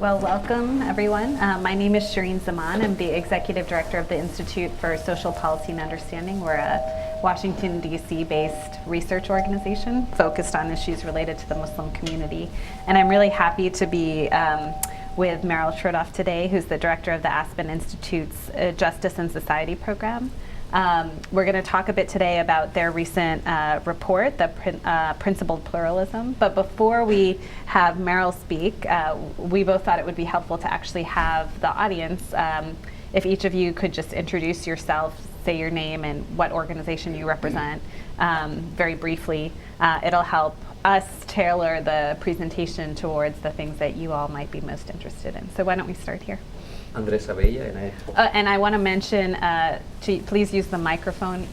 Well, welcome everyone. My name is Shireen Zaman. I'm the Executive Director of the Institute for Social Policy and Understanding. We're a Washington, D.C. based research organization focused on issues related to the Muslim community. And I'm really happy to be with Meryl Chertoff today, who's the Director of the Aspen Institute's Justice and Society program. We're going to talk a bit today about their recent report, the Principled Pluralism. But before we have Meryl speak, we both thought it would be helpful to actually have the audience, if each of you could just introduce yourself, say your name and what organization you represent, very briefly. It'll help us tailor the presentation towards the things that you all might be most interested in. So why don't we start here? Andres Abella, and I want to mention to please use the microphone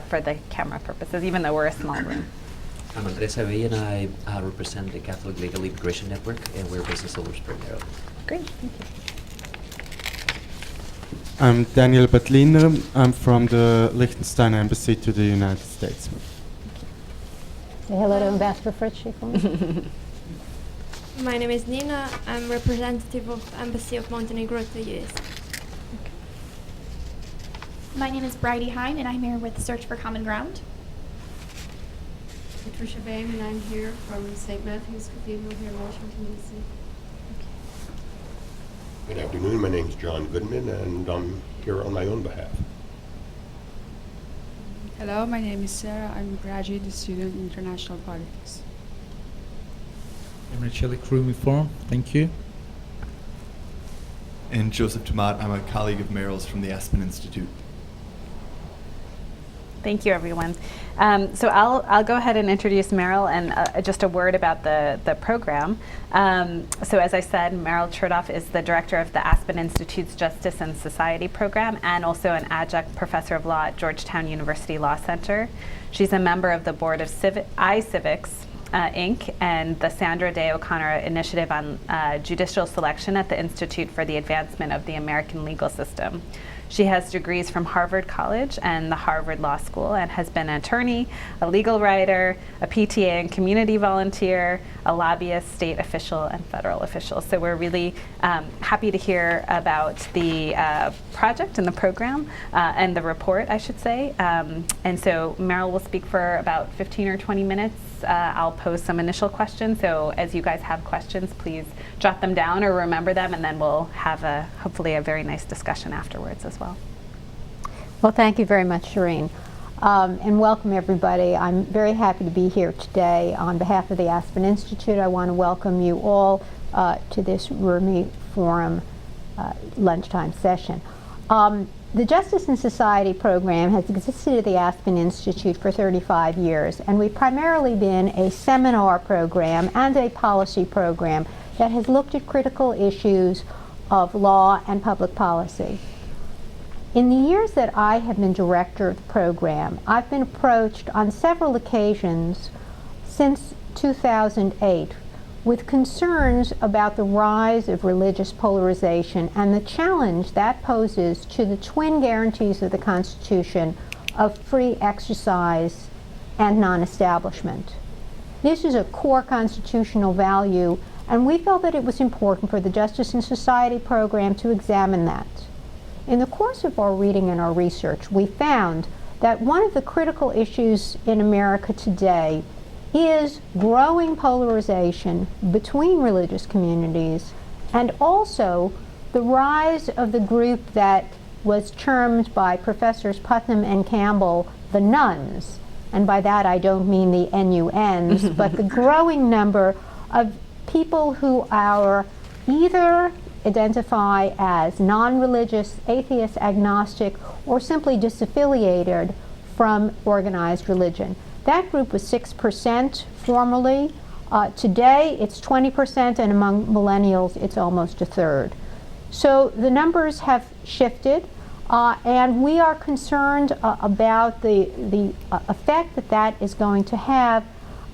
for the camera purposes, even though we're a small room. I'm Andres Abella, and I represent the Catholic Legal Immigration Network, and we're based in Silver Spring, Maryland. Great, thank you. I'm Daniel Badliner. I'm from the Liechtenstein Embassy to the United States. Say hello to Ambassador Fritz. My name is Nina. I'm representative of Embassy of Montenegro to the US. My name is Bridie Hine, and I'm here with Search for Common Ground. Patricia Bang, and I'm here from St. Matthew's Cathedral here in Washington, D.C. Good afternoon. My name is John Goodman, and I'm here on my own behalf. Hello, my name is Sarah. I'm a graduate student in international politics. I'm Rachel Krumi Forum. Thank you. And Joseph Tomat. I'm a colleague of Meryl's from the Aspen Institute. Thank you, everyone. So I'll go ahead and introduce Meryl, and just a word about the program. So as I said, Meryl Chertoff is the director of the Aspen Institute's Justice and Society program, and also an adjunct professor of law at Georgetown University Law Center. She's a member of the board of iCivics, Inc., and the Sandra Day O'Connor Initiative on Judicial Selection at the Institute for the Advancement of the American Legal System. She has degrees from Harvard College and the Harvard Law School, and has been an attorney, a legal writer, a PTA and community volunteer, a lobbyist, state official, and federal official. So we're really happy to hear about the project and the program, and the report, I should say. And so Meryl will speak for about 15 or 20 minutes. I'll pose some initial questions, so as you guys have questions, please jot them down or remember them, and then we'll have hopefully a very nice discussion afterwards as well. Well, thank you very much, Shireen. And welcome, everybody. I'm very happy to be here today. On behalf of the Aspen Institute, I want to welcome you all to this RURMI Forum lunchtime session. The Justice and Society program has existed at the Aspen Institute for 35 years, and we've primarily been a seminar program and a policy program that has looked at critical issues of law and public policy. In the years that I have been director of the program, I've been approached on several occasions since 2008 with concerns about the rise of religious polarization and the challenge that poses to the twin guarantees of the Constitution of free exercise and non-establishment. This is a core constitutional value, and we felt that it was important for the Justice and Society program to examine that. In the course of our reading and our research, we found that one of the critical issues in America today is growing polarization between religious communities, and also the rise of the group that was termed by Professors Putnam and Campbell the nuns. And by that I don't mean the NUNs, but the growing number of people who are either identify as non-religious, atheist, agnostic, or simply disaffiliated from organized religion. That group was 6% formerly. Today it's 20%, and among millennials it's almost a third. So the numbers have shifted, and we are concerned about the effect that that is going to have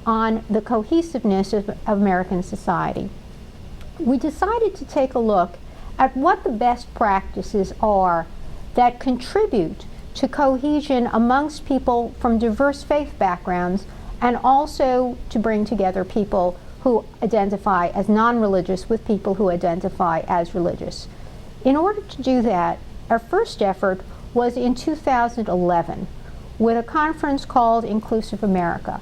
on the cohesiveness of American society. We decided to take a look at what the best practices are that contribute to cohesion amongst people from diverse faith backgrounds, and also to bring together people who identify as non-religious with people who identify as religious. In order to do that, our first effort was in 2011 with a conference called Inclusive America.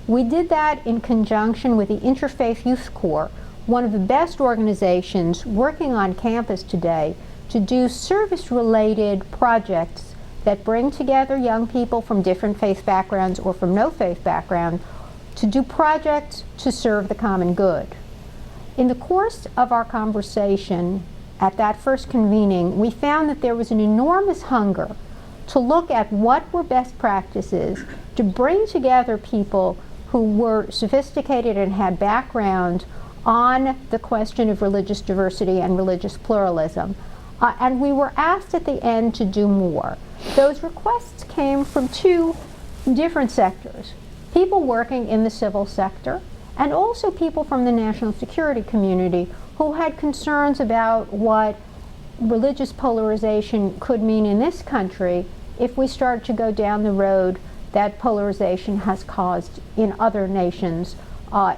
We did that in conjunction with the Interfaith Youth Corps, one of the best organizations working on campus today to do service-related projects that bring together young people from different faith backgrounds or from no faith background to do projects to serve the common good. In the course of our conversation at that first convening, we found that there was an enormous hunger to look at what were best practices to bring together people who were sophisticated and had background on the question of religious diversity and religious pluralism. And we were asked at the end to do more. Those requests came from two different sectors: people working in the civil sector and also people from the national security community who had concerns about what religious polarization could mean in this country if we start to go down the road that polarization has caused in other nations,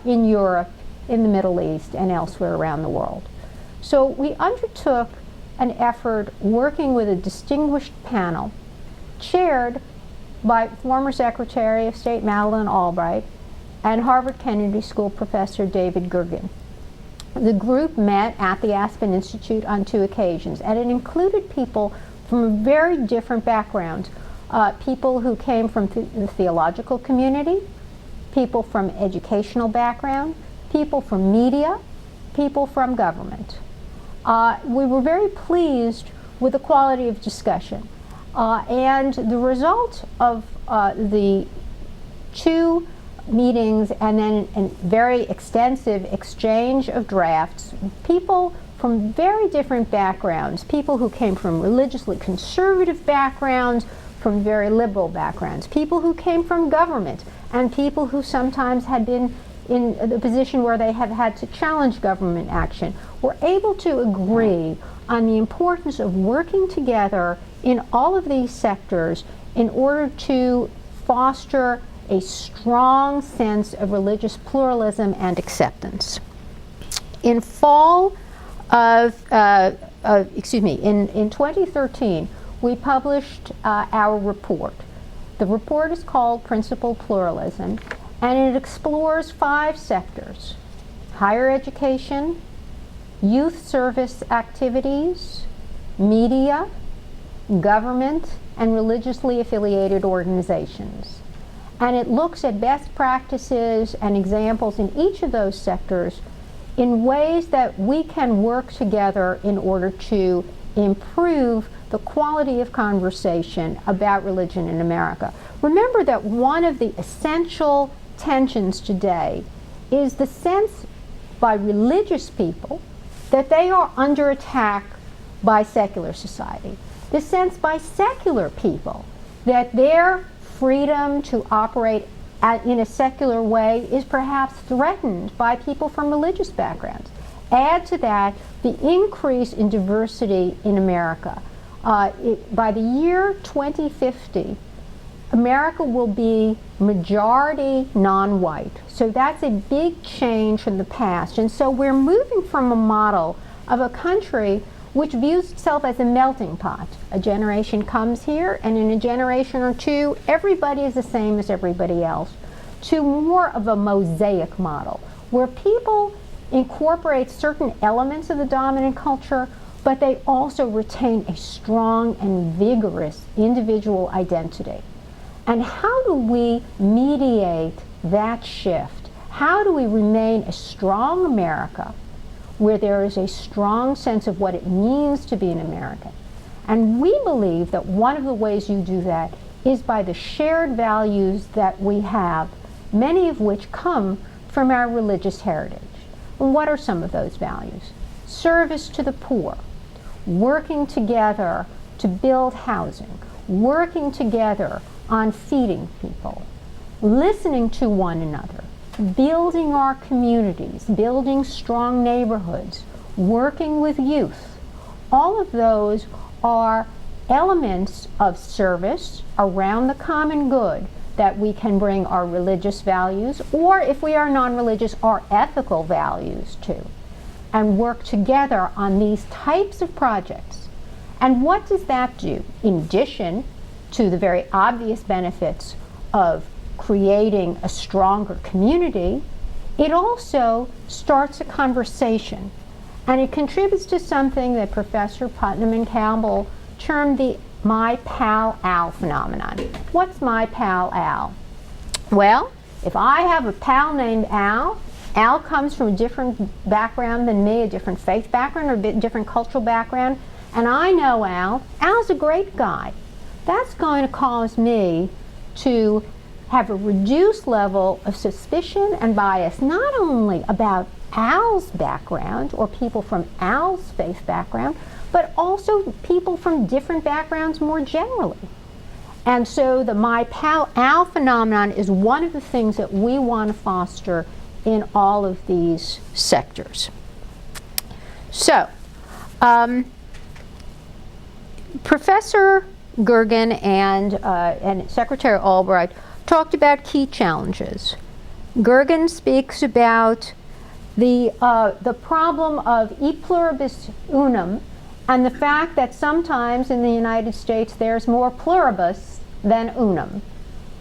in Europe, in the Middle East, and elsewhere around the world. So we undertook an effort working with a distinguished panel chaired by former Secretary of State Madeleine Albright and Harvard Kennedy School professor David Gergen. The group met at the Aspen Institute on 2 occasions, and it included people from very different backgrounds, people who came from the theological community, people from educational background, people from media, people from government. We were very pleased with the quality of discussion. And the result of the 2 meetings and then a very extensive exchange of drafts, people from very different backgrounds, people who came from religiously conservative backgrounds, from very liberal backgrounds, people who came from government, and people who sometimes had been in the position where they have had to challenge government action, were able to agree on the importance of working together in all of these sectors in order to foster a strong sense of religious pluralism and acceptance. In fall of, in 2013, we published our report. The report is called Principled Pluralism, and it explores 5 sectors: higher education, youth service activities, media, government, and religiously affiliated organizations. And it looks at best practices and examples in each of those sectors in ways that we can work together in order to improve the quality of conversation about religion in America. Remember that one of the essential tensions today is the sense by religious people that they are under attack by secular society. The sense by secular people that their freedom to operate in a secular way is perhaps threatened by people from religious backgrounds. Add to that the increase in diversity in America. By the year 2050, America will be majority non-white. So that's a big change from the past. And so we're moving from a model of a country which views itself as a melting pot. A generation comes here, and in a generation or 2, everybody is the same as everybody else, to more of a mosaic model, where people incorporate certain elements of the dominant culture, but they also retain a strong and vigorous individual identity. And how do we mediate that shift? How do we remain a strong America where there is a strong sense of what it means to be an American? And we believe that one of the ways you do that is by the shared values that we have, many of which come from our religious heritage. And what are some of those values? Service to the poor, working together to build housing, working together on feeding people, listening to one another, building our communities, building strong neighborhoods, working with youth. All of those are elements of service around the common good that we can bring our religious values, or if we are non-religious, our ethical values to, and work together on these types of projects. And what does that do? In addition to the very obvious benefits of creating a stronger community, it also starts a conversation. And it contributes to something that Professor Putnam and Campbell termed the my pal Al phenomenon. What's my pal Al? Well, if I have a pal named Al, Al comes from a different background than me, a different faith background or a bit different cultural background, and I know Al. Al's a great guy. That's going to cause me to have a reduced level of suspicion and bias, not only about Al's background or people from Al's faith background, but also people from different backgrounds more generally. And so the my pal Al phenomenon is one of the things that we want to foster in all of these sectors. So, Professor Gergen and Secretary Albright talked about key challenges. Gergen speaks about the problem of e pluribus unum, and the fact that sometimes in the United States there's more pluribus than unum.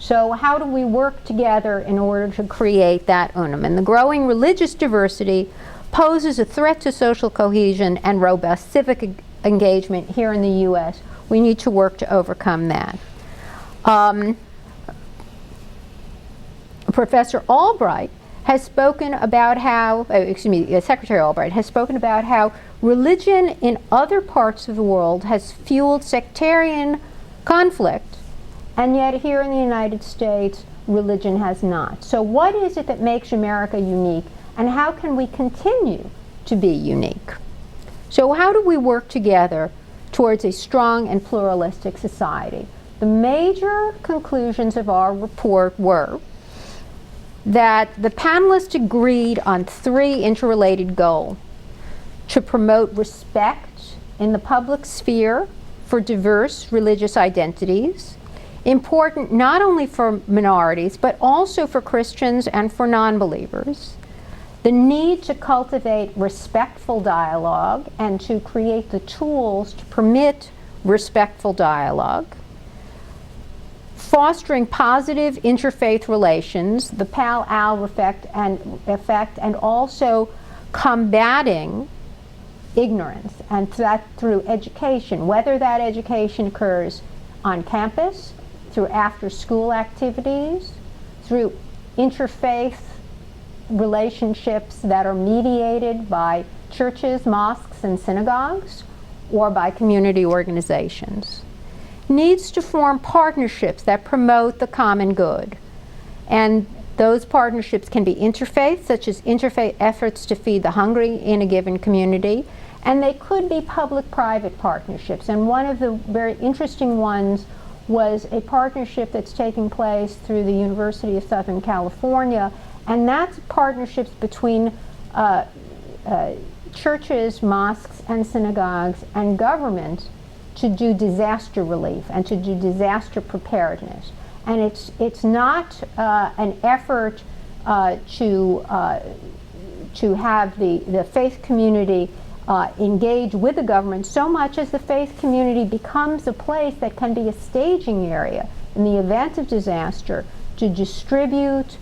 So how do we work together in order to create that unum? And the growing religious diversity poses a threat to social cohesion and robust civic engagement here in the U.S. We need to work to overcome that. Professor Albright has spoken about how, Secretary Albright has spoken about how religion in other parts of the world has fueled sectarian conflict, and yet here in the United States, religion has not. So what is it that makes America unique, and how can we continue to be unique? So how do we work together towards a strong and pluralistic society? The major conclusions of our report were that the panelists agreed on three interrelated goals: to promote respect in the public sphere for diverse religious identities, important not only for minorities, but also for Christians and for non-believers, the need to cultivate respectful dialogue and to create the tools to permit respectful dialogue, fostering positive interfaith relations, the pal-al effect, and also combating ignorance, and that through education, whether that education occurs on campus, through after-school activities, through interfaith relationships that are mediated by churches, mosques, and synagogues, or by community organizations. Needs to form partnerships that promote the common good. And those partnerships can be interfaith, such as interfaith efforts to feed the hungry in a given community, and they could be public-private partnerships. And one of the very interesting ones was a partnership that's taking place through the University of Southern California, and that's partnerships between churches, mosques, and synagogues and government to do disaster relief and to do disaster preparedness. And it's not an effort to have the faith community engage with the government so much as the faith community becomes a place that can be a staging area in the event of disaster to distribute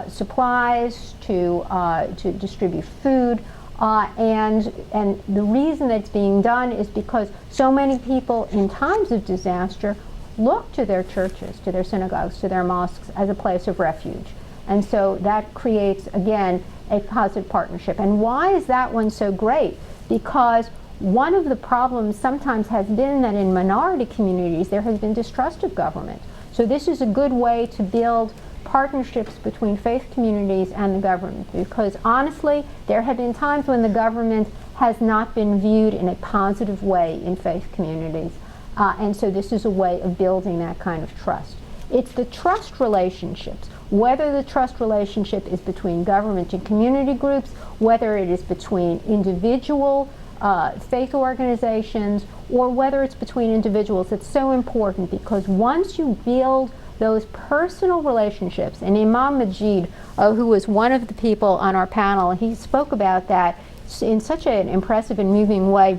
supplies, to distribute food, and the reason that's being done is because so many people in times of disaster look to their churches, to their synagogues, to their mosques as a place of refuge. And so that creates, again, a positive partnership. And why is that one so great? Because one of the problems sometimes has been that in minority communities there has been distrust of government. So this is a good way to build partnerships between faith communities and the government, because honestly there have been times when the government has not been viewed in a positive way in faith communities, and so this is a way of building that kind of trust. It's the trust relationships, whether the trust relationship is between government and community groups, whether it is between individual faith organizations, or whether it's between individuals. It's so important, because once you build those personal relationships. And Imam Majid, who was one of the people on our panel, he spoke about that in such an impressive and moving way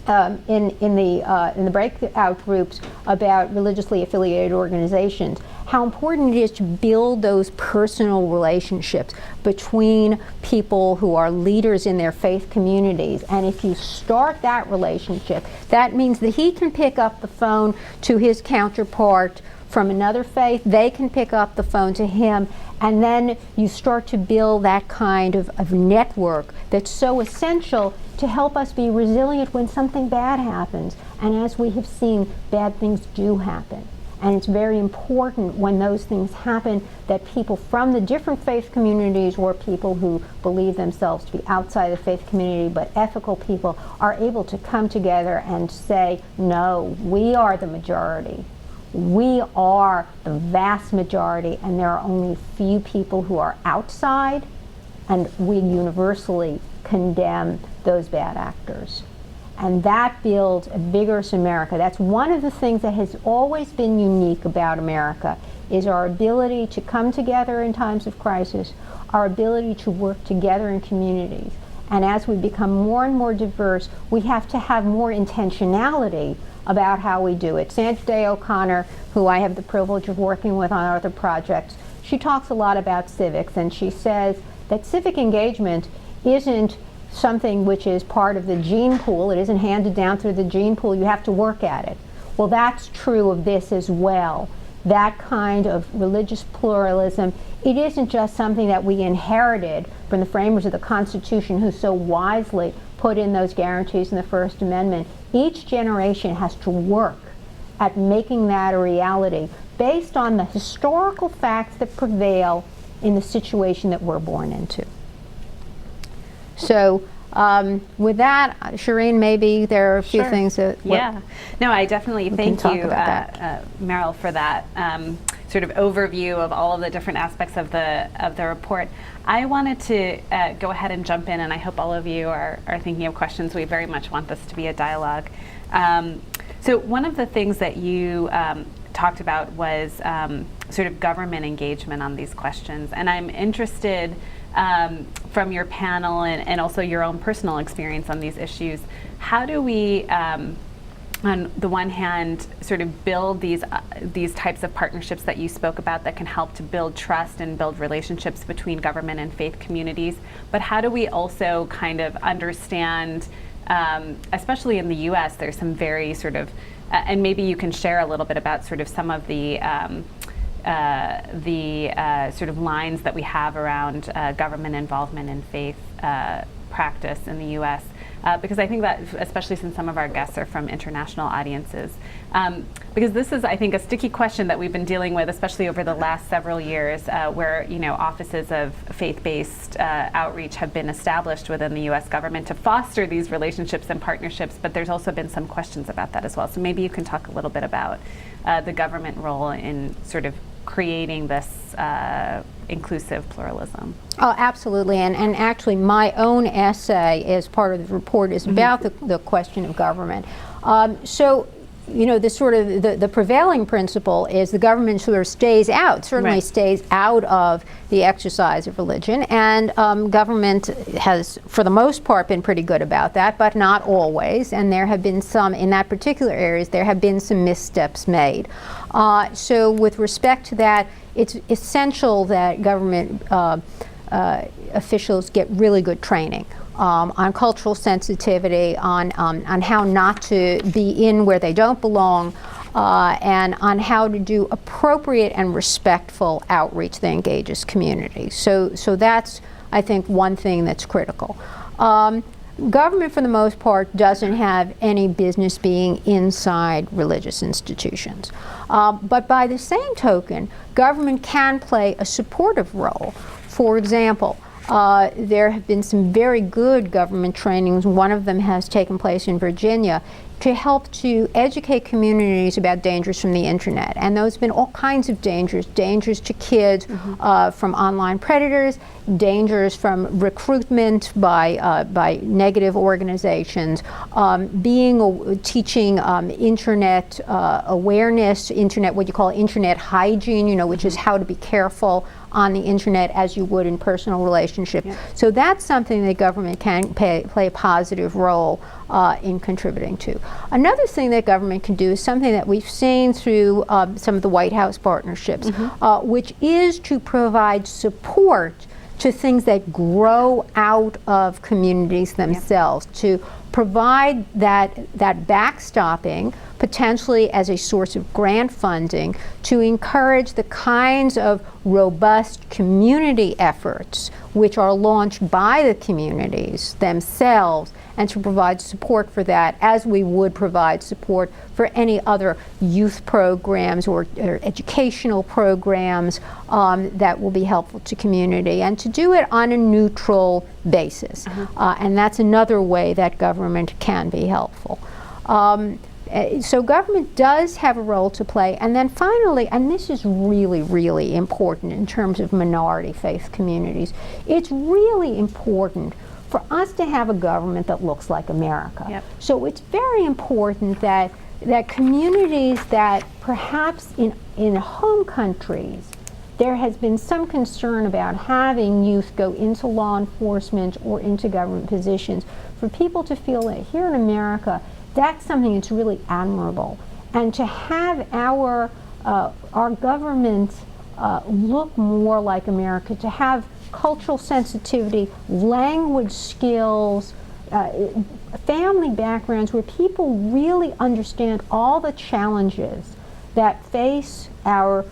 in the breakout groups about religiously affiliated organizations, how important it is to build those personal relationships between people who are leaders in their faith communities. And if you start that relationship, that means that he can pick up the phone to his counterpart from another faith, they can pick up the phone to him, and then you start to build that kind of network that's so essential to help us be resilient when something bad happens. And as we have seen, bad things do happen. And it's very important when those things happen that people from the different faith communities, or people who believe themselves to be outside the faith community but ethical people, are able to come together and say, no, we are the majority. We are the vast majority, and there are only a few people who are outside, and we universally condemn those bad actors. And that builds a vigorous America. That's one of the things that has always been unique about America, is our ability to come together in times of crisis, our ability to work together in communities. And as we become more and more diverse, we have to have more intentionality about how we do it. Sandra Day O'Connor, who I have the privilege of working with on other projects, she talks a lot about civics, and she says that civic engagement isn't something which is part of the gene pool. It isn't handed down through the gene pool. You have to work at it. Well, that's true of this as well. That kind of religious pluralism, it isn't just something that we inherited from the framers of the Constitution, who so wisely put in those guarantees in the First Amendment. Each generation has to work at making that a reality based on the historical facts that prevail in the situation that we're born into. So with that, Shireen, maybe there are a few things that... Yeah. No, I definitely thank you, Meryl, for that sort of overview of all of the different aspects of the report. I wanted to go ahead and jump in, and I hope all of you are thinking of questions. We very much want this to be a dialogue. So one of the things that you talked about was sort of government engagement on these questions, and I'm interested from your panel and also your own personal experience on these issues, how do we, on the one hand, sort of build these types of partnerships that you spoke about that can help to build trust and build relationships between government and faith communities, but how do we also kind of understand, especially in the US, there's some very sort of, and maybe you can share a little bit about sort of some of the sort of lines that we have around government involvement in faith practice in the U.S. Because I think that, especially since some of our guests are from international audiences, because this is, I think, a sticky question that we've been dealing with, especially over the last several years, where offices of faith-based outreach have been established within the U.S. government to foster these relationships and partnerships, but there's also been some questions about that as well. So maybe you can talk a little bit about the government role in sort of creating this inclusive pluralism. Oh, absolutely, and actually my own essay as part of the report is about the question of government. So, the sort of the prevailing principle is the government sort of stays out, certainly stays out of the exercise of religion, and government has, for the most part, been pretty good about that, but not always, and there have been some, in that particular areas, there have been some missteps made. So with respect to that, it's essential that government officials get really good training on cultural sensitivity, on how not to be in where they don't belong, and on how to do appropriate and respectful outreach that engages communities. So that's, I think, one thing that's critical. Government, for the most part, doesn't have any business being inside religious institutions. But by the same token, government can play a supportive role. For example, there have been some very good government trainings. One of them has taken place in Virginia to help to educate communities about dangers from the internet. And those have been all kinds of dangers to kids from online predators. dangers from recruitment by negative organizations, teaching internet awareness, what you call internet hygiene, which is how to be careful on the internet as you would in personal relationships. Yeah. So that's something that government can play a positive role in contributing to. Another thing that government can do is something that we've seen through some of the White House partnerships, which is to provide support to things that grow out of communities themselves, to provide that backstopping, potentially as a source of grant funding, to encourage the kinds of robust community efforts which are launched by the communities themselves, and to provide support for that as we would provide support for any other youth programs or educational programs that will be helpful to community, and to do it on a neutral basis. And that's another way that government can be helpful. So government does have a role to play. And then finally, and this is really, really important in terms of minority faith communities, it's really important for us to have a government that looks like America. Yep. So it's very important that communities that perhaps in home countries there has been some concern about having youth go into law enforcement or into government positions, for people to feel that here in America, that's something that's really admirable. And to have our government look more like America, to have cultural sensitivity, language skills, family backgrounds where people really understand all the challenges that face our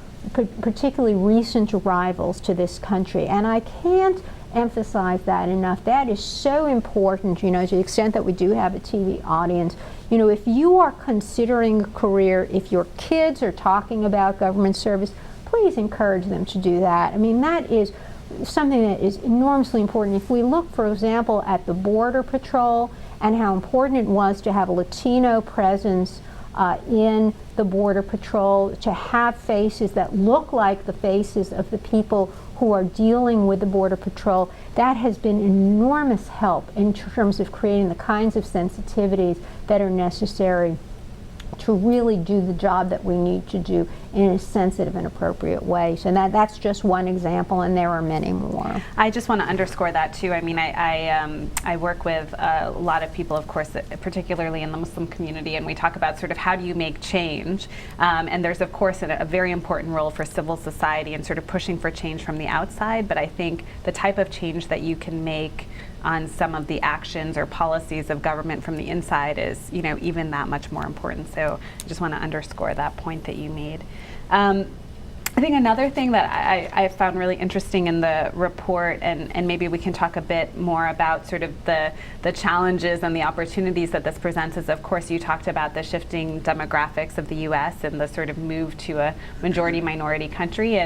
particularly recent arrivals to this country. And I can't emphasize that enough. That is so important, to the extent that we do have a TV audience. If you are considering a career, if your kids are talking about government service, please encourage them to do that. I mean, that is something that is enormously important. If we look, for example, at the Border Patrol and how important it was to have a Latino presence in the Border Patrol, to have faces that look like the faces of the people who are dealing with the Border Patrol, that has been enormous help in terms of creating the kinds of sensitivities that are necessary to really do the job that we need to do in a sensitive and appropriate way. So that's just one example, and there are many more. I just want to underscore that too. I mean, I work with a lot of people, of course, particularly in the Muslim community, and we talk about sort of how do you make change. And there's, of course, a very important role for civil society and sort of pushing for change from the outside. But I think the type of change that you can make on some of the actions or policies of government from the inside is, even that much more important. So I just want to underscore that point that you made. I think another thing that I found really interesting in the report, and maybe we can talk a bit more about sort of the challenges and the opportunities that this presents, is, of course, you talked about the shifting demographics of the U.S. and the sort of move to a majority-minority country.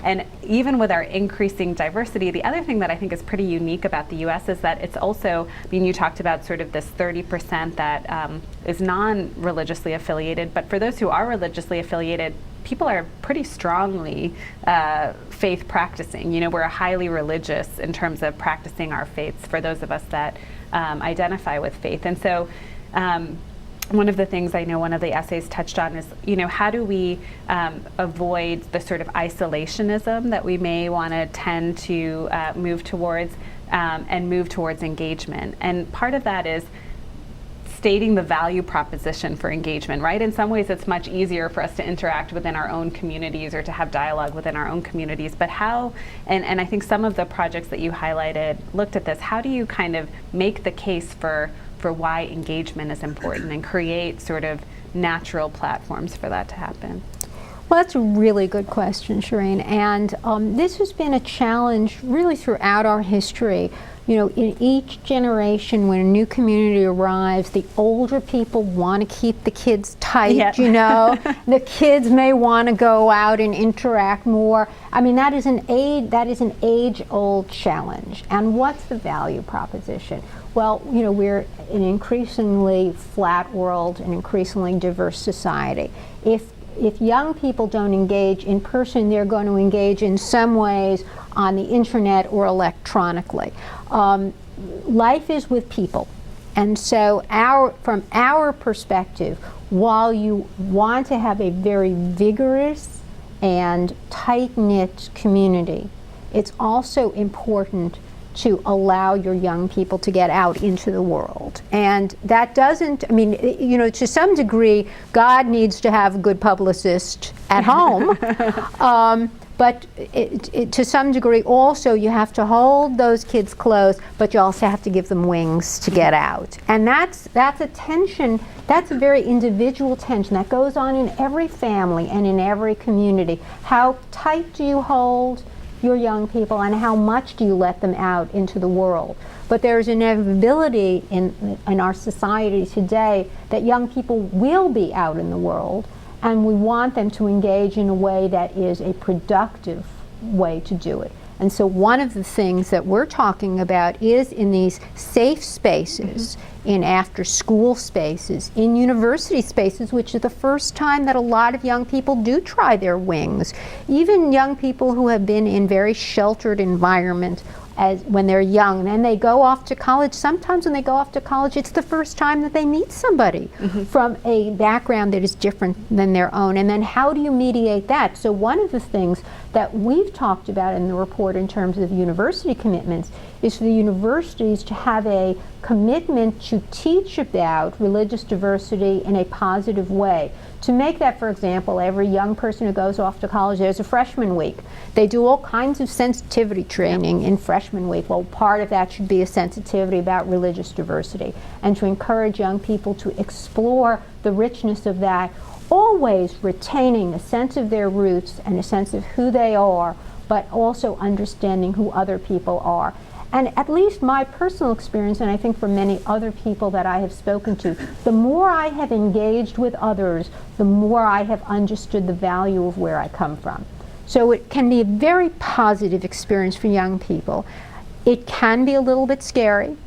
And even with our increasing diversity, the other thing that I think is pretty unique about the U.S. is that it's also, you talked about sort of this 30% that is non-religiously affiliated, but for those who are religiously affiliated, people are pretty strongly faith practicing. We're highly religious in terms of practicing our faiths for those of us that identify with faith. And so one of the things I know one of the essays touched on is, how do we avoid the sort of isolationism that we may want to tend to move towards and move towards engagement. And part of that is stating the value proposition for engagement, right? In some ways, it's much easier for us to interact within our own communities or to have dialogue within our own communities. But how, and I think some of the projects that you highlighted looked at this, how do you kind of make the case for why engagement is important and create sort of natural platforms for that to happen? Well, that's a really good question, Shireen. And this has been a challenge really throughout our history. In each generation, when a new community arrives, the older people want to keep the kids tight, The kids may want to go out and interact more. I mean, that is an age-old challenge. And what's the value proposition? Well, we're an increasingly flat world, an increasingly diverse society. If young people don't engage in person, they're going to engage in some ways on the internet or electronically. Life is with people. And so from our perspective, while you want to have a very vigorous and tight-knit community, it's also important to allow your young people to get out into the world. And that doesn't, I mean, you know, to some degree, God needs to have a good publicist at home. But to some degree also you have to hold those kids close, but you also have to give them wings to get out. And that's a tension, that's a very individual tension that goes on in every family and in every community. How tight do you hold your young people and how much do you let them out into the world? But there's inevitability in our society today that young people will be out in the world, and we want them to engage in a way that is a productive way to do it. And so one of the things that we're talking about is in these safe spaces, in after-school spaces, in university spaces, which is the first time that a lot of young people do try their wings. Even young people who have been in very sheltered environment when they're young, and then they go off to college. Sometimes when they go off to college, it's the first time that they meet somebody from a background that is different than their own. And then how do you mediate that? So one of the things that we've talked about in the report in terms of university commitments is for the universities to have a commitment to teach about religious diversity in a positive way. To make that, for example, every young person who goes off to college, there's a freshman week. They do all kinds of sensitivity training in freshman week. Well, part of that should be a sensitivity about religious diversity, and to encourage young people to explore the richness of that, always retaining a sense of their roots and a sense of who they are, but also understanding who other people are. And at least my personal experience, and I think for many other people that I have spoken to, the more I have engaged with others, the more I have understood the value of where I come from. So it can be a very positive experience for young people. It can be a little bit scary,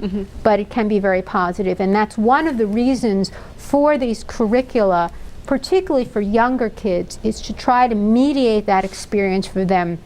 but it can be very positive. And that's one of the reasons for these curricula, particularly for younger kids, is to try to mediate that experience for them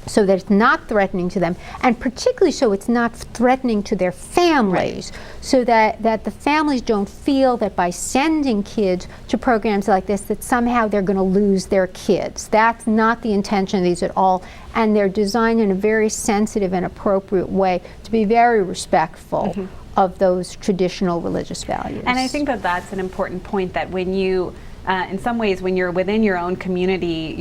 so that it's not threatening to them, and particularly so it's not threatening to their families, so that the families don't feel that by sending kids to programs like this that somehow they're going to lose their kids. That's not the intention of these at all, and they're designed in a very sensitive and appropriate way to be very respectful of those traditional religious values. And I think that that's an important point, that when you in some ways, when you're within your own community,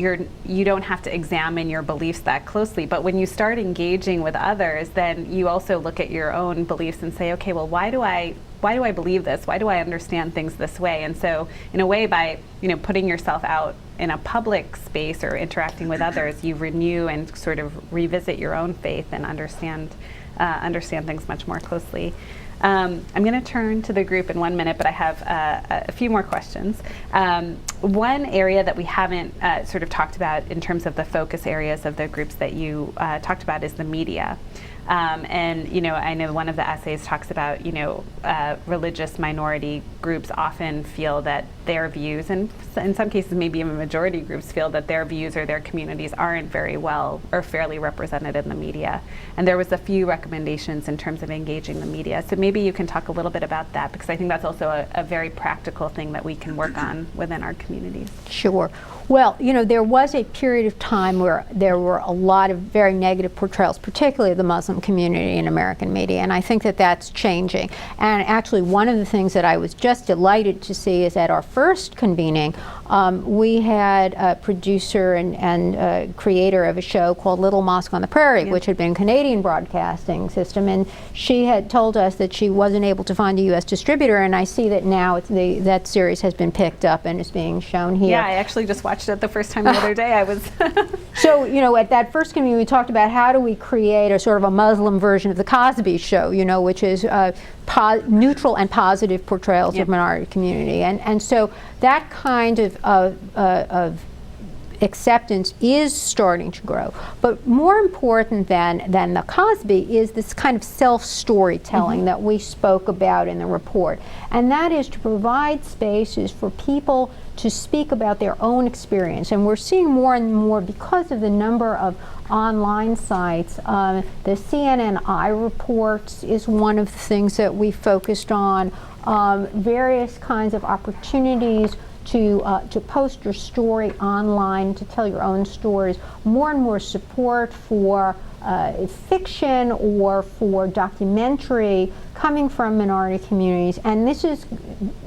you don't have to examine your beliefs that closely. But when you start engaging with others, then you also look at your own beliefs and say, okay, well, why do I believe this? Why do I understand things this way? And so, in a way, by putting yourself out in a public space or interacting with others, you renew and sort of revisit your own faith and understand things much more closely. I'm going to turn to the group in 1 minute, but I have a few more questions. One area that we haven't sort of talked about in terms of the focus areas of the groups that you talked about is the media. And I know one of the essays talks about religious minority groups often feel that their views, and in some cases maybe even majority groups feel that their views or their communities aren't very well or fairly represented in the media. And there was a few recommendations in terms of engaging the media. So maybe you can talk a little bit about that, because I think that's also a very practical thing that we can work on within our communities. Sure. Well, there was a period of time where there were a lot of very negative portrayals, particularly of the Muslim community in American media, and I think that that's changing. And actually, one of the things that I was just delighted to see is at our first convening, we had a producer and creator of a show called Little Mosque on the Prairie, which had been Canadian broadcasting system, and she had told us that she wasn't able to find a U.S. distributor, and I see that now that series has been picked up and is being shown here. Yeah, I actually just watched it the first time the other day. I was So, at that first convening, we talked about how do we create a sort of a Muslim version of the Cosby Show, which is neutral and positive portrayals of minority community, and so that kind of acceptance is starting to grow. But more important than the Cosby is this kind of self-storytelling that we spoke about in the report. And that is to provide spaces for people to speak about their own experience. And we're seeing more and more, because of the number of online sites, the CNN iReports is one of the things that we focused on, various kinds of opportunities to post your story online, to tell your own stories, more and more support for fiction or for documentary coming from minority communities. And this is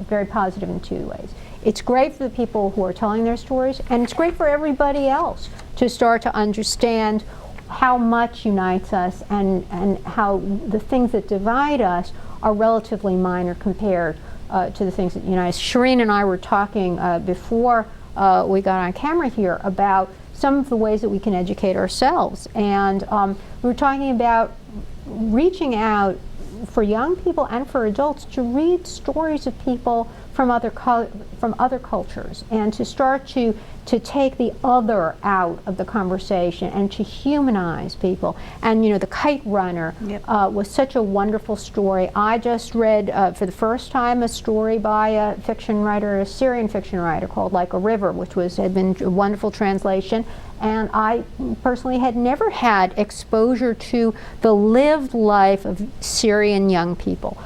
very positive in two ways. It's great for the people who are telling their stories, and it's great for everybody else to start to understand how much unites us and how the things that divide us are relatively minor compared to the things that unite us. Shireen and I were talking before we got on camera here about some of the ways that we can educate ourselves. And we were talking about reaching out for young people and for adults to read stories of people from other cultures, and to start to take the other out of the conversation and to humanize people. And you know, The Kite Runner was such a wonderful story. I just read for the first time a story by a fiction writer, a Syrian fiction writer, called Like a River, which had been a wonderful translation. And I personally had never had exposure to the lived life of Syrian young people.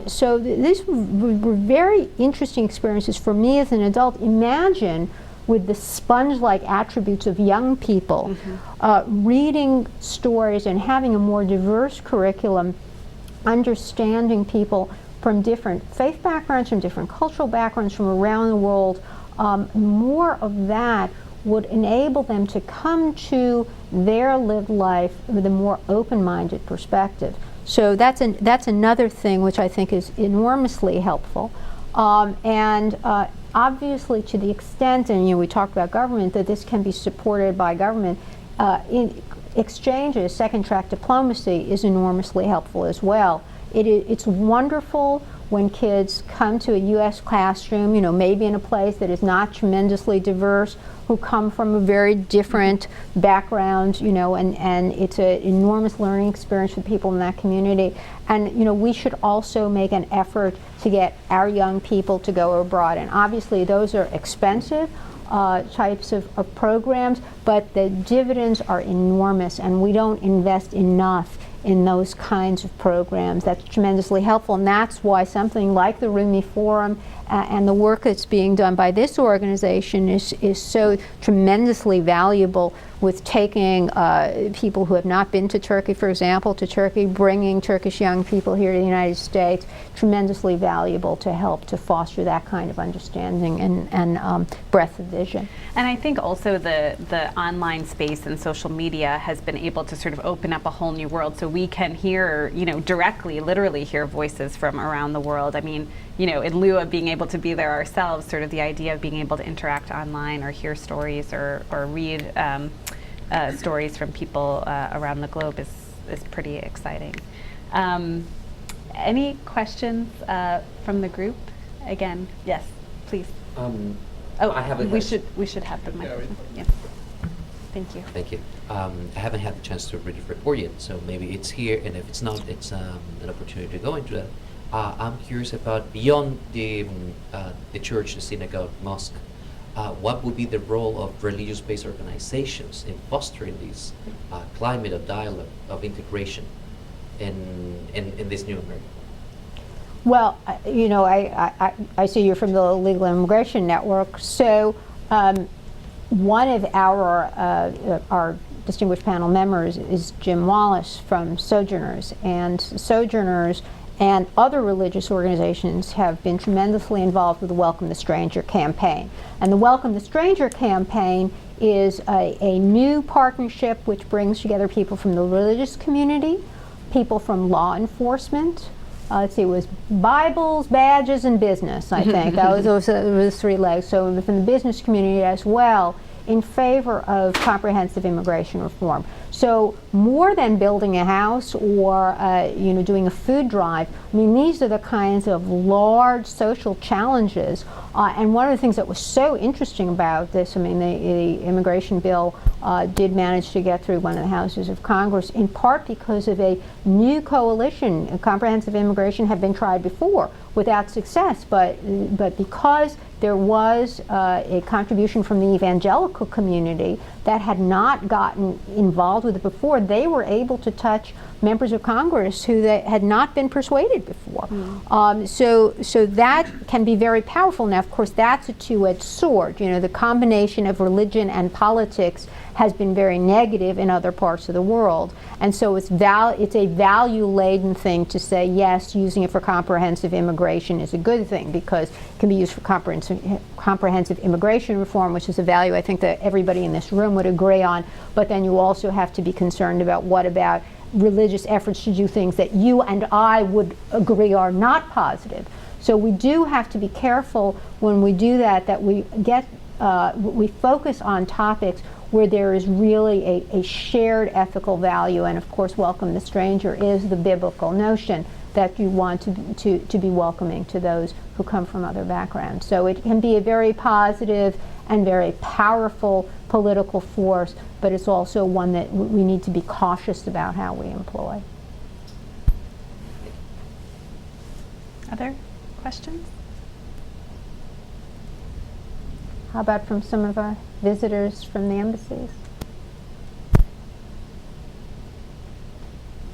So these were very interesting experiences for me as an adult. Imagine, with the sponge-like attributes of young people, reading stories and having a more diverse curriculum, understanding people from different faith backgrounds, from different cultural backgrounds, from around the world. More of that would enable them to come to their lived life with a more open-minded perspective. So that's another thing which I think is enormously helpful. Obviously, to the extent, and you know, we talked about government, that this can be supported by government, in exchanges, second-track diplomacy is enormously helpful as well. It's wonderful when kids come to a U.S. classroom, you know, maybe in a place that is not tremendously diverse, who come from a very different background, you know, and it's an enormous learning experience for people in that community. And, you know, we should also make an effort to get our young people to go abroad. And obviously those are expensive types of programs, but the dividends are enormous, and we don't invest enough in those kinds of programs. That's tremendously helpful, and that's why something like the Rumi Forum and the work that's being done by this organization is so tremendously valuable, with taking people who have not been to Turkey, for example, to Turkey, bringing Turkish young people here to the United States. Tremendously valuable to help to foster that kind of understanding and breadth of vision. And I think also the online space and social media has been able to sort of open up a whole new world, so we can hear, you know, directly, literally hear voices from around the world. I mean, you know, in lieu of being able to be there ourselves, sort of the idea of being able to interact online or hear stories or read stories from people around the globe is pretty exciting. Any questions from the group? Again, yes, please. I have a we should have the microphone. Yeah. Thank you. Thank you. I haven't had the chance to read the report yet, so maybe it's here, and if it's not, it's an opportunity to go into that. I'm curious about, beyond the church, the synagogue, mosque, what would be the role of religious-based organizations in fostering this climate of dialogue, of integration in this new America? Well, you know, I see you're from the Legal Immigration Network. So one of our distinguished panel members is Jim Wallace from Sojourners, and Sojourners and other religious organizations have been tremendously involved with the Welcome the Stranger campaign. And the Welcome the Stranger campaign is a new partnership which brings together people from the religious community, people from law enforcement. Let's see, it was Bibles, badges, and business, I think. That was those three legs. So from the business community as well, in favor of comprehensive immigration reform. So more than building a house or doing a food drive, I mean, these are the kinds of large social challenges. And one of the things that was so interesting about this, I mean, the immigration bill did manage to get through one of the houses of Congress, in part because of a new coalition. Comprehensive immigration had been tried before without success, but because there was a contribution from the evangelical community that had not gotten involved with it before, they were able to touch members of Congress who they had not been persuaded before. So that can be very powerful. Now, of course, that's a two-edged sword. You know, the combination of religion and politics has been very negative in other parts of the world. And so it's a value-laden thing to say, yes, using it for comprehensive immigration is a good thing because it can be used for comprehensive immigration reform, which is a value I think that everybody in this room would agree on. But then you also have to be concerned about what about religious efforts to do things that you and I would agree are not positive. So we do have to be careful when we do that we focus on topics where there is really a shared ethical value. And of course, welcome the stranger is the biblical notion that you want to be welcoming to those who come from other backgrounds. So it can be a very positive and very powerful political force, but it's also one that we need to be cautious about how we employ. Other questions? How about from some of our visitors from the embassies?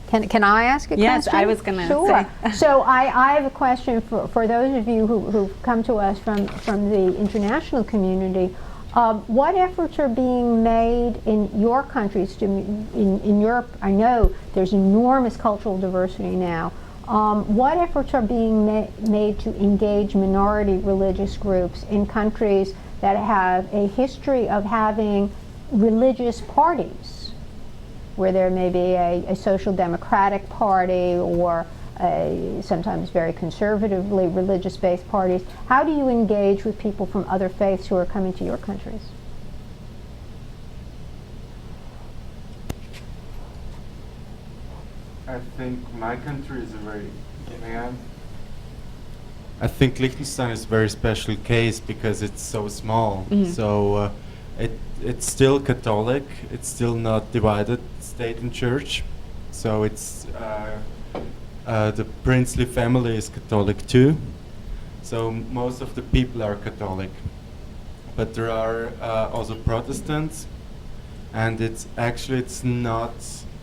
Can I ask a question? Yes, I was going to Sure. say. So I have a question for those of you who've come to us from the international community. What efforts are being made in your countries? In Europe, I know there's enormous cultural diversity now. What efforts are being made to engage minority religious groups in countries that have a history of having religious parties, where there may be a social democratic party or sometimes very conservatively religious-based parties? How do you engage with people from other faiths who are coming to your countries? I think my country is a very, I think Liechtenstein is a very special case because it's so small. Mhm. So it's still Catholic. It's still not divided, state and church. So it's the princely family is Catholic too. So most of the people are Catholic, but there are also Protestants, and it's not.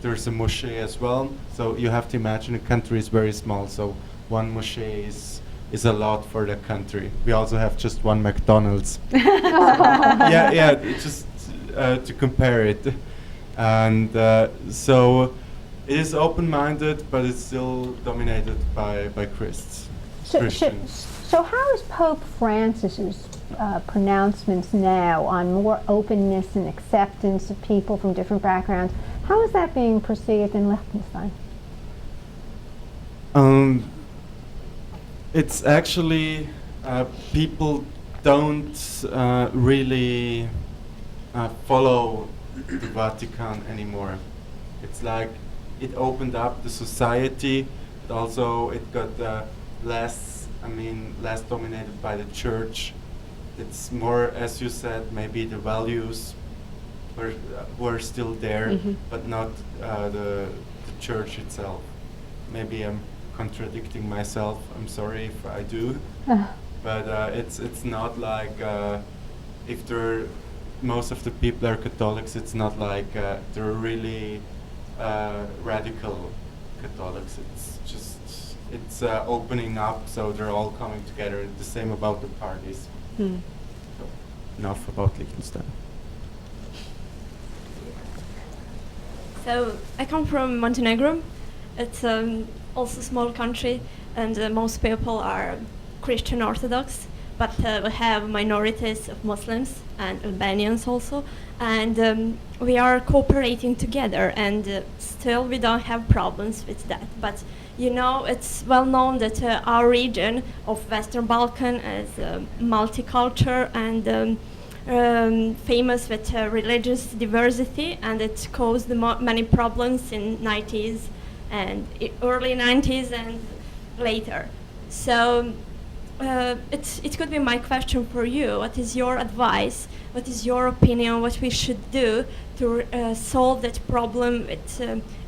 There's a moschee as well. So you have to imagine the country is very small. So one moschee is a lot for the country. We also have just one McDonald's. yeah, just to compare it. And so it is open-minded, but it's still dominated by Christians. So how is Pope Francis's pronouncements now on more openness and acceptance of people from different backgrounds, how is that being perceived in Liechtenstein? It's actually people don't really follow the Vatican anymore. It's like it opened up the society, but also it got less dominated by the church. It's more, as you said, maybe the values were still there, Mhm. but not the church itself. Maybe I'm contradicting myself. I'm sorry if I do, but it's not like if most of the people are Catholics. It's not like they're really radical Catholics. It's just opening up, so they're all coming together. The same about the parties. Hmm. So, enough about Liechtenstein. So I come from Montenegro. It's also a small country, and most people are Christian Orthodox, but we have minorities of Muslims and Albanians also, and we are cooperating together, and still we don't have problems with that. But you know, it's well known that our region of Western Balkan is multicultural, and famous with religious diversity, and it caused many problems in 90s and early 90s and later. So it could be my question for you. What is your advice? What is your opinion? What we should do to solve that problem?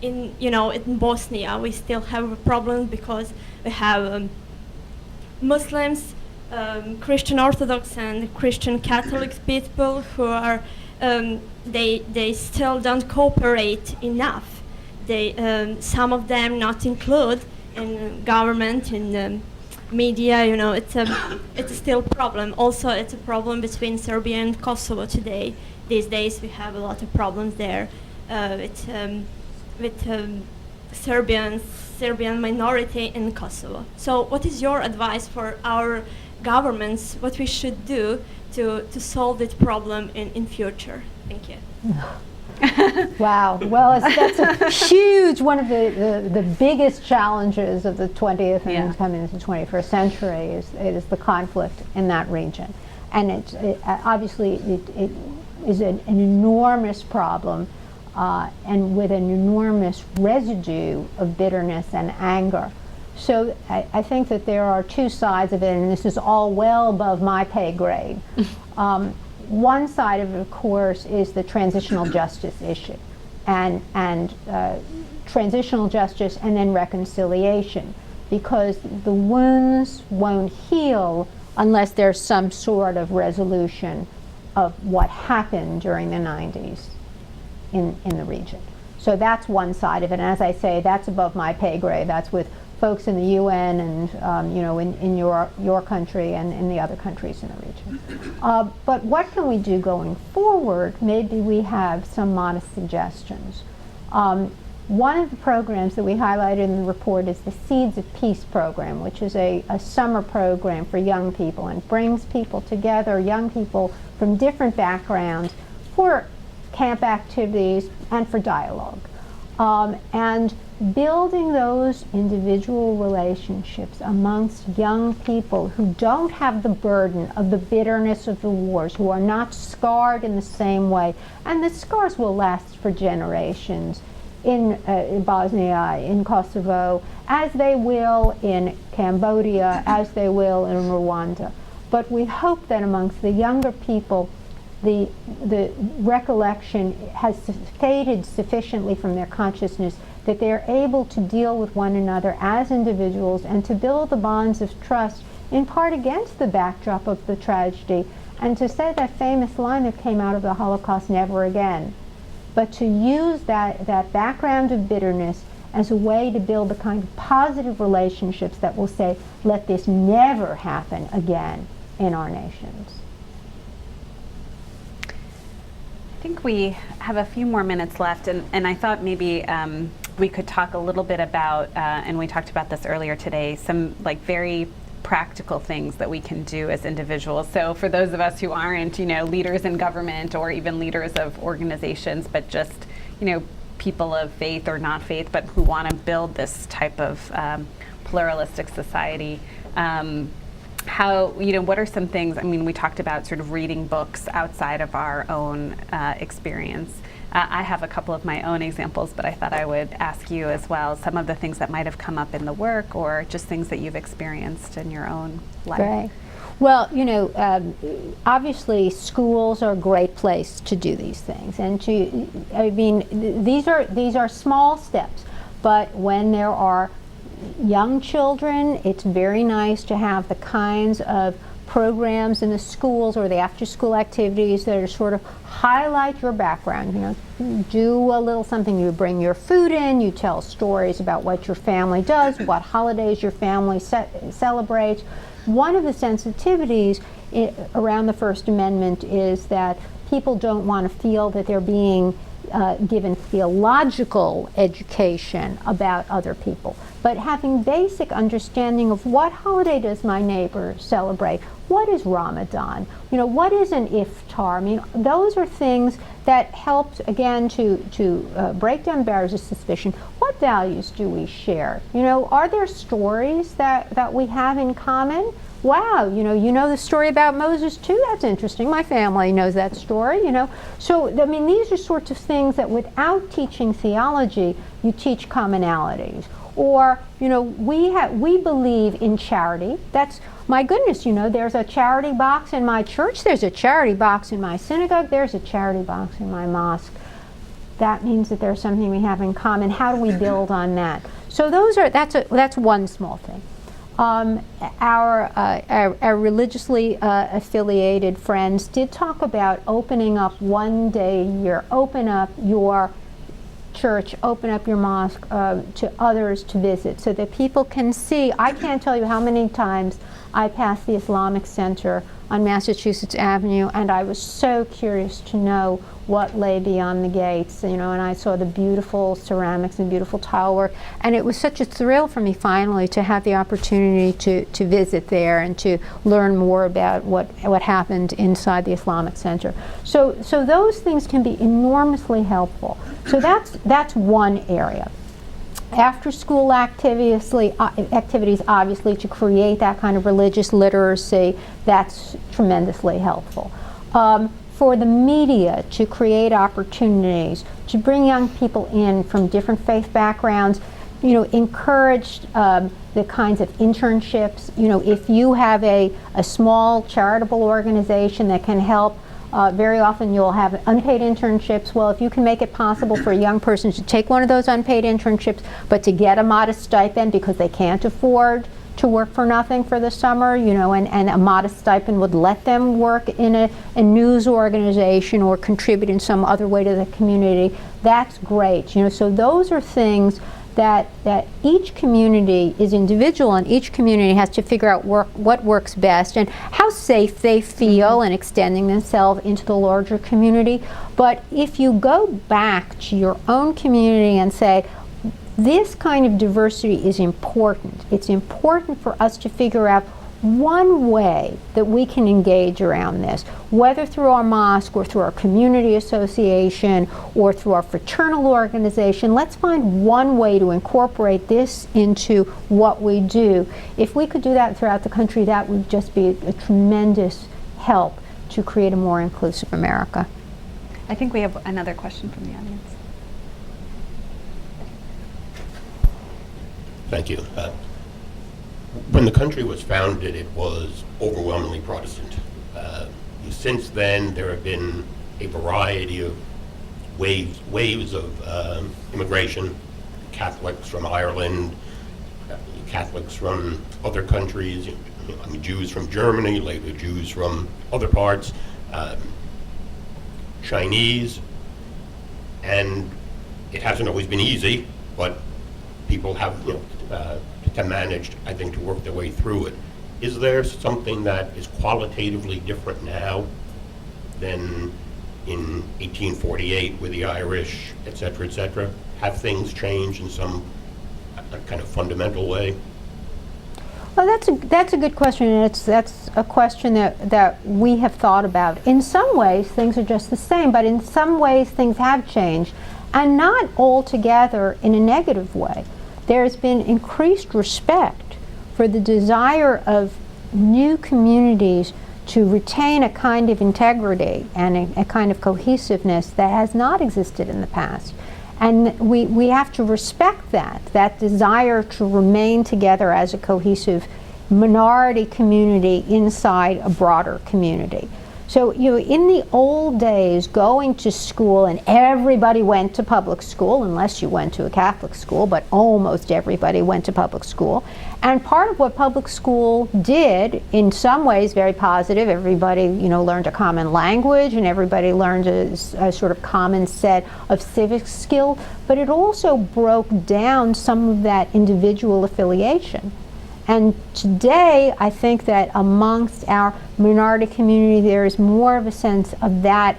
In Bosnia, we still have a problem because we have Muslims, Christian Orthodox, and Christian Catholic people who are they still don't cooperate enough. Some of them not include in government, in media. It's still a problem. Also, it's a problem between Serbia and Kosovo today. These days, we have a lot of problems there with Serbian minority in Kosovo. So, what is your advice for our governments? What we should do to solve this problem in future? Thank you. Wow. Well, that's a huge, one of the biggest challenges of the 20th and coming into the 21st century is the conflict in that region. And obviously it is an enormous problem and with an enormous residue of bitterness and anger. So I think that there are two sides of it, and this is all well above my pay grade. One side of it, of course, is the transitional justice issue, and transitional justice and then reconciliation, because the wounds won't heal unless there's some sort of resolution of what happened during the 90s in the region. So that's one side of it, and as I say, that's above my pay grade. That's with folks in the UN and in your country and in the other countries in the region. But what can we do going forward? Maybe we have some modest suggestions. One of the programs that we highlighted in the report is the Seeds of Peace program, which is a summer program for young people and brings people together, young people from different backgrounds, for camp activities and for dialogue. And building those individual relationships amongst young people who don't have the burden of the bitterness of the wars, who are not scarred in the same way, and the scars will last for generations in Bosnia, in Kosovo, as they will in Cambodia, as they will in Rwanda. But we hope that amongst the younger people, the recollection has faded sufficiently from their consciousness that they are able to deal with one another as individuals and to build the bonds of trust, in part against the backdrop of the tragedy, and to say that famous line that came out of the Holocaust, never again. But to use that background of bitterness as a way to build the kind of positive relationships that will say, let this never happen again in our nations. I think we have a few more minutes left, and I thought maybe we could talk a little bit about, and we talked about this earlier today, some very practical things that we can do as individuals. So for those of us who aren't, leaders in government or even leaders of organizations, but just, people of faith or not faith, but who want to build this type of pluralistic society. What are some things, we talked about sort of reading books outside of our own experience. I have a couple of my own examples, but I thought I would ask you as well some of the things that might have come up in the work or just things that you've experienced in your own life. Right. Well, obviously schools are a great place to do these things, and these are small steps, but when there are young children, it's very nice to have the kinds of programs in the schools or the after-school activities that are sort of highlight your background. Do a little something. You bring your food in, you tell stories about what your family does, what holidays your family celebrates. One of the sensitivities around the First Amendment is that people don't want to feel that they're being given theological education about other people, but having basic understanding of what holiday does my neighbor celebrate, what is Ramadan, what is an iftar. Those are things that help, again, to break down barriers of suspicion. What values do we share? Are there stories that we have in common? wow, you know the story about Moses too? That's interesting. My family knows that story, So, I mean, these are sorts of things that without teaching theology, you teach commonalities. Or, we believe in charity. That's, my goodness, there's a charity box in my church, there's a charity box in my synagogue, there's a charity box in my mosque. That means that there's something we have in common. How do we build on that? So that's one small thing. Our religiously affiliated friends did talk about opening up one day a year. Open up your church, open up your mosque to others to visit so that people can see. I can't tell you how many times I passed the Islamic Center on Massachusetts Avenue, and I was so curious to know what lay beyond the gates, and I saw the beautiful ceramics and beautiful tile work, and it was such a thrill for me finally to have the opportunity to visit there and to learn more about what happened inside the Islamic Center. So those things can be enormously helpful. So that's one area. After school activities, obviously, to create that kind of religious literacy, that's tremendously helpful. For the media to create opportunities, to bring young people in from different faith backgrounds, encourage the kinds of internships. If you have a small charitable organization that can help, very often you'll have unpaid internships. Well, if you can make it possible for a young person to take one of those unpaid internships, but to get a modest stipend because they can't afford to work for nothing for the summer, and a modest stipend would let them work in a news organization or contribute in some other way to the community, that's great. So those are things that each community is individual, and each community has to figure out what works best and how safe they feel in extending themselves into the larger community. But if you go back to your own community and say, this kind of diversity is important. It's important for us to figure out one way that we can engage around this, whether through our mosque or through our community association or through our fraternal organization. Let's find one way to incorporate this into what we do. If we could do that throughout the country, that would just be a tremendous help to create a more inclusive America. I think we have another question from the audience. Thank you. When the country was founded, it was overwhelmingly Protestant. Since then, there have been a variety of waves of immigration, Catholics from Ireland, Catholics from other countries, Jews from Germany, later Jews from other parts, Chinese, and it hasn't always been easy, but people have managed, I think, to work their way through it. Is there something that is qualitatively different now than in 1848 with the Irish, et cetera, Have things changed in some kind of fundamental way? Well, that's a good question, and that's a question that we have thought about. In some ways, things are just the same, but in some ways, things have changed, and not altogether in a negative way. There's been increased respect for the desire of new communities to retain a kind of integrity and a kind of cohesiveness that has not existed in the past. And we have to respect that desire to remain together as a cohesive minority community inside a broader community. So, in the old days, going to school, and everybody went to public school, unless you went to a Catholic school, but almost everybody went to public school. And part of what public school did, in some ways very positive, everybody, learned a common language, and everybody learned a sort of common set of civic skill, but it also broke down some of that individual affiliation. And today, I think that amongst our minority community, there is more of a sense of that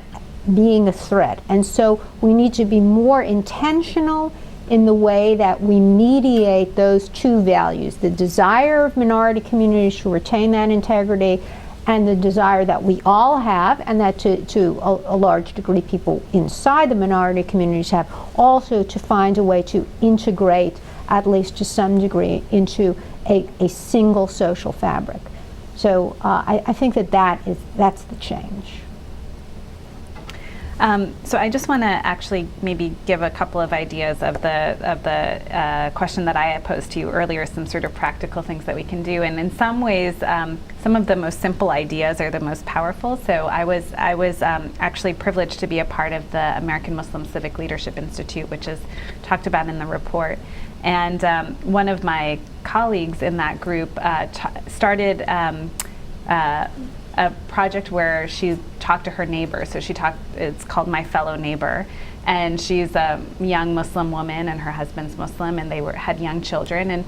being a threat. And so we need to be more intentional in the way that we mediate those two values, the desire of minority communities to retain that integrity and the desire that we all have, and that to a large degree people inside the minority communities have, also to find a way to integrate, at least to some degree, into a single social fabric. So I think that's the change. So I just want to actually maybe give a couple of ideas of the question that I had posed to you earlier, some sort of practical things that we can do. And in some ways, some of the most simple ideas are the most powerful. So I was actually privileged to be a part of the American Muslim Civic Leadership Institute, which is talked about in the report. And one of my colleagues in that group started a project where she talked to her neighbor. So it's called My Fellow Neighbor. And she's a young Muslim woman and her husband's Muslim, and they had young children. And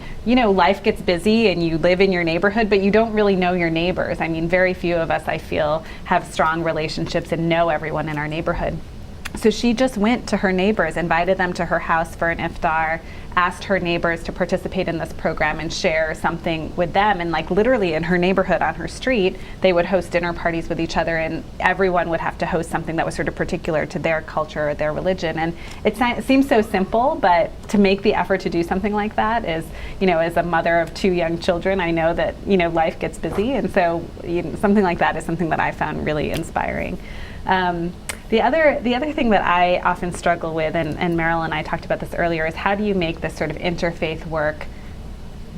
life gets busy and you live in your neighborhood, but you don't really know your neighbors. I mean, very few of us, I feel, have strong relationships and know everyone in our neighborhood. So she just went to her neighbors, invited them to her house for an iftar, asked her neighbors to participate in this program and share something with them. And literally in her neighborhood on her street, they would host dinner parties with each other, and everyone would have to host something that was sort of particular to their culture or their religion. And it seems so simple, but to make the effort to do something like that is, as a mother of 2 young children, I know that, life gets busy. And so something like that is something that I found really inspiring. The other thing that I often struggle with, and Meryl and I talked about this earlier, is how do you make this sort of interfaith work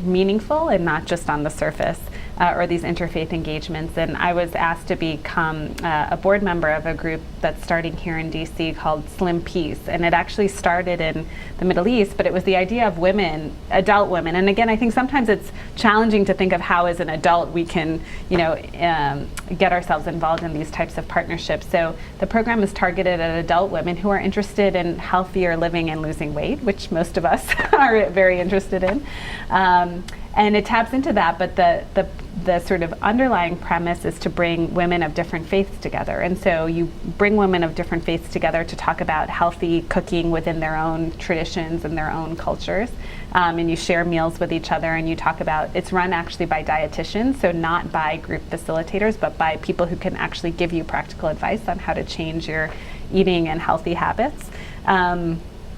meaningful and not just on the surface, or these interfaith engagements. And I was asked to become a board member of a group that's starting here in DC called Slim Peace. And it actually started in the Middle East, but it was the idea of women, adult women. And again, I think sometimes it's challenging to think of how as an adult we can, get ourselves involved in these types of partnerships. So the program is targeted at adult women who are interested in healthier living and losing weight, which most of us are very interested in. And it taps into that, but the sort of underlying premise is to bring women of different faiths together. And so you bring women of different faiths together to talk about healthy cooking within their own traditions and their own cultures. And you share meals with each other, and you talk about, it's run actually by dietitians, so not by group facilitators, but by people who can actually give you practical advice on how to change your eating and healthy habits.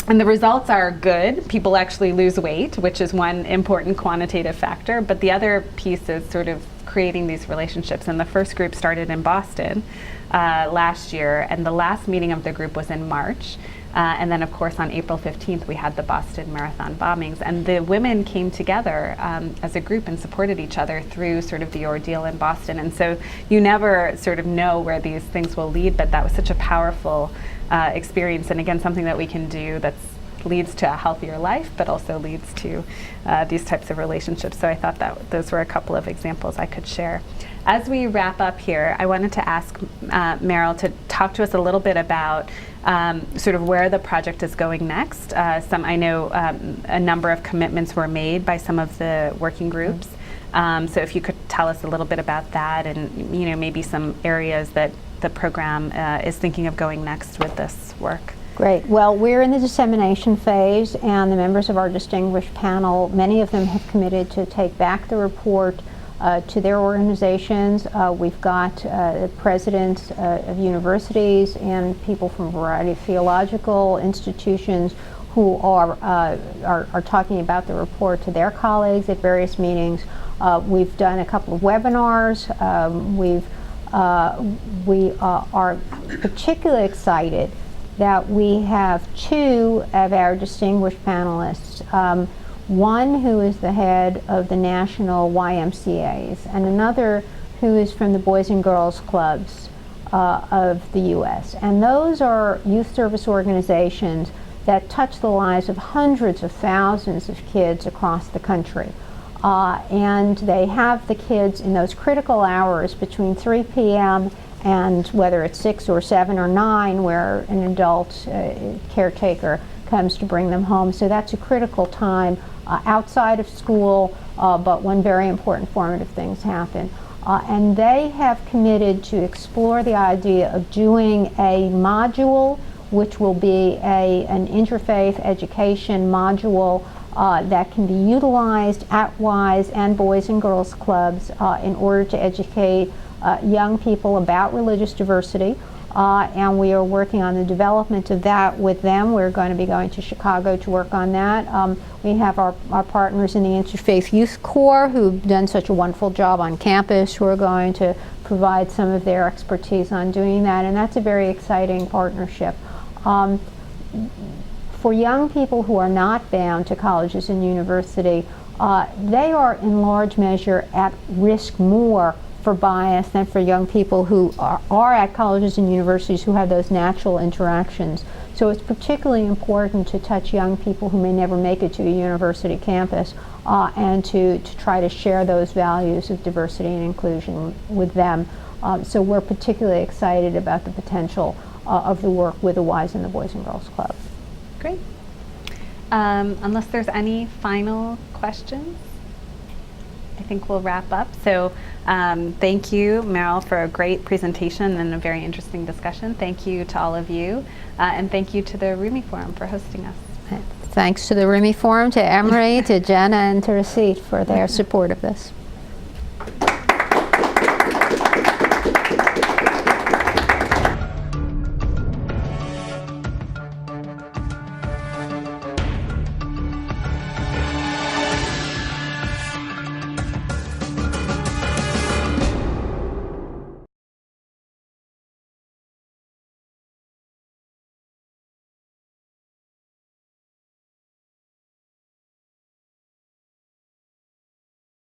And the results are good. People actually lose weight, which is one important quantitative factor. But the other piece is sort of creating these relationships. And the first group started in Boston last year, and the last meeting of the group was in March. And then, of course, on April 15th, we had the Boston Marathon bombings. And the women came together as a group and supported each other through sort of the ordeal in Boston. And so you never sort of know where these things will lead, but that was such a powerful experience, and again, something that we can do that leads to a healthier life, but also leads to these types of relationships. So I thought that those were a couple of examples I could share. As we wrap up here, I wanted to ask Meryl to talk to us a little bit about sort of where the project is going next. I know a number of commitments were made by some of the working groups. So if you could tell us a little bit about that, and maybe some areas that the program is thinking of going next with this work. Great. Well, we're in the dissemination phase, and the members of our distinguished panel, many of them have committed to take back the report to their organizations. We've got presidents of universities and people from a variety of theological institutions who are talking about the report to their colleagues at various meetings. We've done a couple of webinars. We are particularly excited that we have 2 of our distinguished panelists, one who is the head of the national YMCAs, and another who is from the Boys and Girls Clubs of the U.S. And those are youth service organizations that touch the lives of hundreds of thousands of kids across the country. And they have the kids in those critical hours between 3 p.m. and whether it's 6 or 7 or 9, where an adult caretaker comes to bring them home. So that's a critical time outside of school, but when very important formative things happen. And they have committed to explore the idea of doing a module, which will be an interfaith education module that can be utilized at WISE and Boys and Girls Clubs in order to educate young people about religious diversity, and we are working on the development of that with them. We're going to be going to Chicago to work on that. We have our partners in the Interfaith Youth Corps who've done such a wonderful job on campus, who are going to provide some of their expertise on doing that, and that's a very exciting partnership. For young people who are not bound to colleges and university, they are in large measure at risk more for bias than for young people who are at colleges and universities who have those natural interactions. So it's particularly important to touch young people who may never make it to a university campus and to try to share those values of diversity and inclusion with them. So we're particularly excited about the potential of the work with the Wise and the Boys and Girls Club. Great. Unless there's any final questions, I think we'll wrap up. So thank you, Meryl, for a great presentation and a very interesting discussion. Thank you to all of you, and thank you to the Rumi Forum for hosting us. Thanks to the Rumi Forum, to Emery, to Jenna, and to Rasit for their support of this.